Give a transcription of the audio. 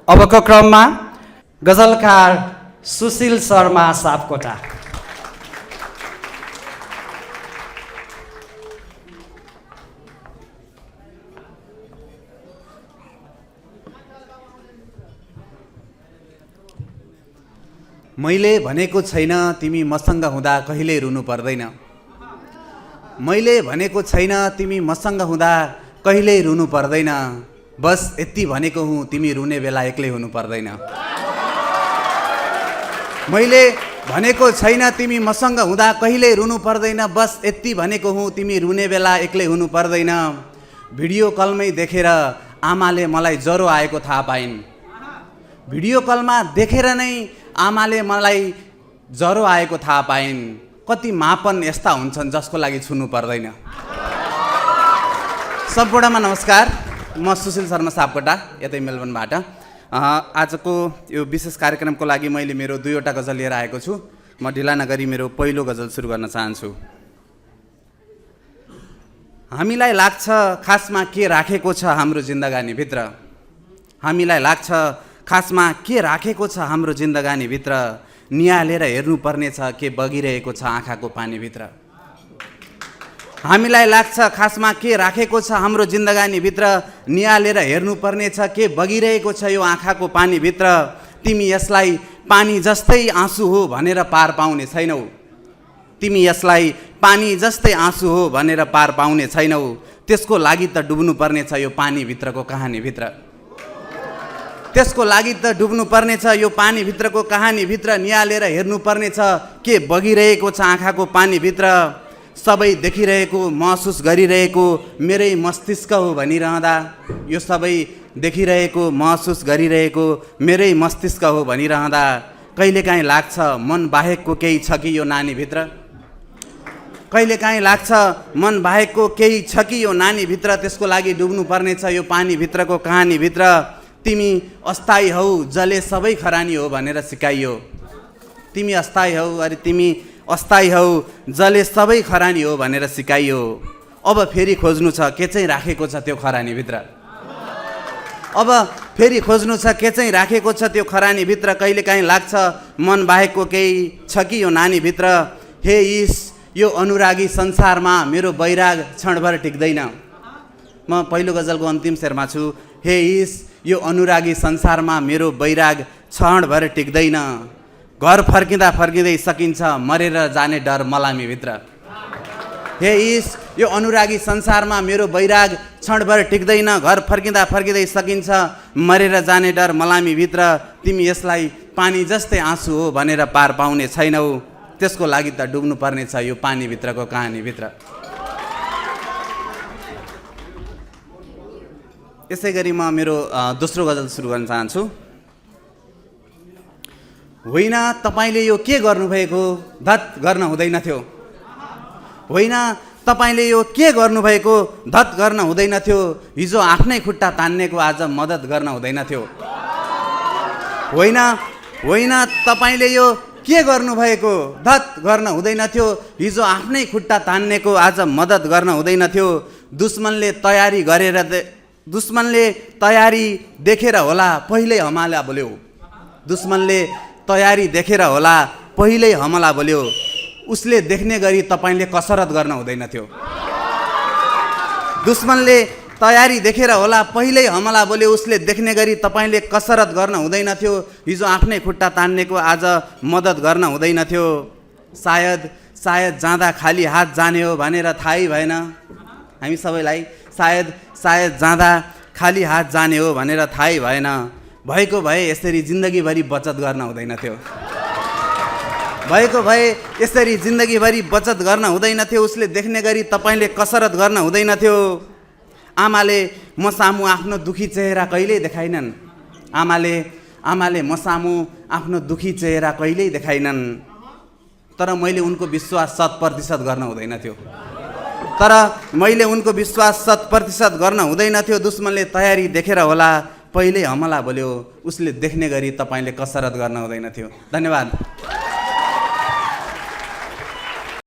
अबको क्रममा गजलकार सुशील शर्मा सापकोटा। मैले भनेको छैन तिमी मसँग हुँदा कहिल्यै रुनु पर्दैन। मैले भनेको छैन तिमी मसँग हुँदा कहिल्यै रुनु पर्दैन। बस यति भनेको हुँ तिमी रुने बेला एक्लै हुनु पर्दैन। मैले भनेको छैन तिमी मसँग हुँदा कहिल्यै रुनु पर्दैन। बस यति भनेको हुँ तिमी रुने बेला एक्लै हुनु पर्दैन। भिडियो कलमै देखेर आमाले मलाई ज्वरो आएको थाहा पाइन्। भिडियो कलमा देखेर नै आमाले मलाई ज्वरो आएको थाहा पाइन्। कति मापन यस्ता हुन्छन् जसको लागि छुनु पर्दैन। सम्पूर्णमा नमस्कार, म सुशील शर्मा सापकोटा, यतै मेलबर्नबाट। आजको यो विशेष कार्यक्रमको लागि मैले मेरो 2वटा गजल लिएर आएको छु। म ढिला नगरी मेरो पहिलो गजल सुरु गर्न चाहन्छु। हामीलाई लाग्छ खासमा के राखेको छ हाम्रो जिन्दगानीभित्र। हामीलाई लाग्छ खासमा के राखेको छ हाम्रो जिन्दगानीभित्र। निहालेर हेर्नुपर्ने छ के बगिरहेको छ आँखाको पानीभित्र। हामीलाई लाग्छ खासमा के राखेको छ हाम्रो जिन्दगानीभित्र। निहालेर हेर्नुपर्ने छ के बगिरहेको छ यो आँखाको पानीभित्र। तिमी यसलाई पानी जस्तै आँसु हो भनेर पार पाउने छैनौ। तिमी यसलाई पानी जस्तै आँसु हो भनेर पार पाउने छैनौ। त्यसको लागि त डुब्नुपर्ने छ यो पानीभित्रको कहानीभित्र। त्यसको लागि त डुब्नुपर्ने छ यो पानीभित्रको कहानीभित्र। निहालेर हेर्नुपर्ने छ के बगिरहेको छ आँखाको पानीभित्र। सबै देखिरहेको महसुस गरिरहेको मेरै मस्तिष्क हो भनिरहँदा, यो सबै देखिरहेको महसुस गरिरहेको मेरै मस्तिष्क हो भनिरहँदा कहिलेकाहीँ लाग्छ मन बाहेकको केही छ कि यो नानीभित्र। कहिलेकाहीँ लाग्छ मन बाहेकको केही छ कि यो नानीभित्र। त्यसको लागि डुब्नुपर्ने छ यो पानीभित्रको कहानीभित्र। तिमी अस्थायी हौ जले सबै खरानी हो भनेर सिकाइयो। तिमी अस्थायी हौ, अरे तिमी अस्थायी हौ जले सबै खरानी हो भनेर सिकाइयो। अब फेरि खोज्नु छ के चाहिँ राखेको छ त्यो खरानीभित्र। अब फेरि खोज्नु छ के चाहिँ राखेको छ त्यो खरानीभित्र। कहिलेकाहीँ लाग्छ मन बाहेकको केही छ कि यो नानीभित्र। हे ईश यो अनुरागी संसारमा मेरो बैराग क्षणभर टिक्दैन। म पहिलो गजलको अन्तिम शेरमा छु। हे ईश यो अनुरागी संसारमा मेरो बैराग क्षणभर टिक्दैन। घर फर्किँदा फर्किँदै सकिन्छ मरेर जाने डर मलामीभित्र। हे ईश यो अनुरागी संसारमा मेरो बैराग क्षणभर टिक्दैन। घर फर्किँदा फर्किँदै सकिन्छ मरेर जाने डर मलामीभित्र। तिमी यसलाई पानी जस्तै आँसु हो भनेर पार पाउने छैनौ। त्यसको लागि त डुब्नुपर्ने छ यो पानीभित्रको कहानीभित्र। यसै गरी म मेरो दोस्रो गजल सुरु गर्न चाहन्छु। होइन तपाईँले यो के गर्नुभएको, धत गर्न हुँदैन थियो। होइन तपाईँले यो के गर्नुभएको, धत गर्न हुँदैन थियो। हिजो आफ्नै खुट्टा तान्नेको आज मद्दत गर्न हुँदैन थियो। होइन होइन तपाईँले यो के गर्नुभएको, धत गर्न हुँदैन थियो। हिजो आफ्नै खुट्टा तान्नेको आज मद्दत गर्न हुँदैन थियो। दुश्मनले तयारी देखेर होला पहिल्यै हमला बोल्यो। दुश्मनले तयारी देखेर होला पहिल्यै हमला बोल्यो। उसले देख्ने गरी तपाईँले कसरत गर्न हुँदैन थियो। दुश्मनले तयारी देखेर होला पहिल्यै हमला बोल्यो। उसले देख्ने गरी तपाईँले कसरत गर्न हुँदैन थियो। हिजो आफ्नै खुट्टा तान्नेको आज मद्दत गर्न हुँदैन थियो। सायद जाँदा खाली हात जाने हो भनेर थाहै भएन हामी सबैलाई। सायद जाँदा खाली हात जाने हो भनेर थाहै भएन। भएको भए यसरी जिन्दगीभरि बचत गर्न हुँदैन थियो। भएको भए यसरी जिन्दगीभरि बचत गर्न हुँदैन थियो। उसले देख्ने गरी तपाईँले कसरत गर्न हुँदैन थियो। आमाले म सामु आफ्नो दुखी चेहरा कहिल्यै देखाइनन्। आमाले म सामु आफ्नो दुखी चेहरा कहिल्यै देखाइनन्। तर मैले उनको विश्वास 100% गर्न हुँदैन थियो। गर्न हुँदैन थियो। दुश्मनले तयारी देखेर होला पहिल्यै हमला बोल्यो। उसले देख्ने गरी तपाईँले कसरत गर्न हुँदैन थियो। धन्यवाद।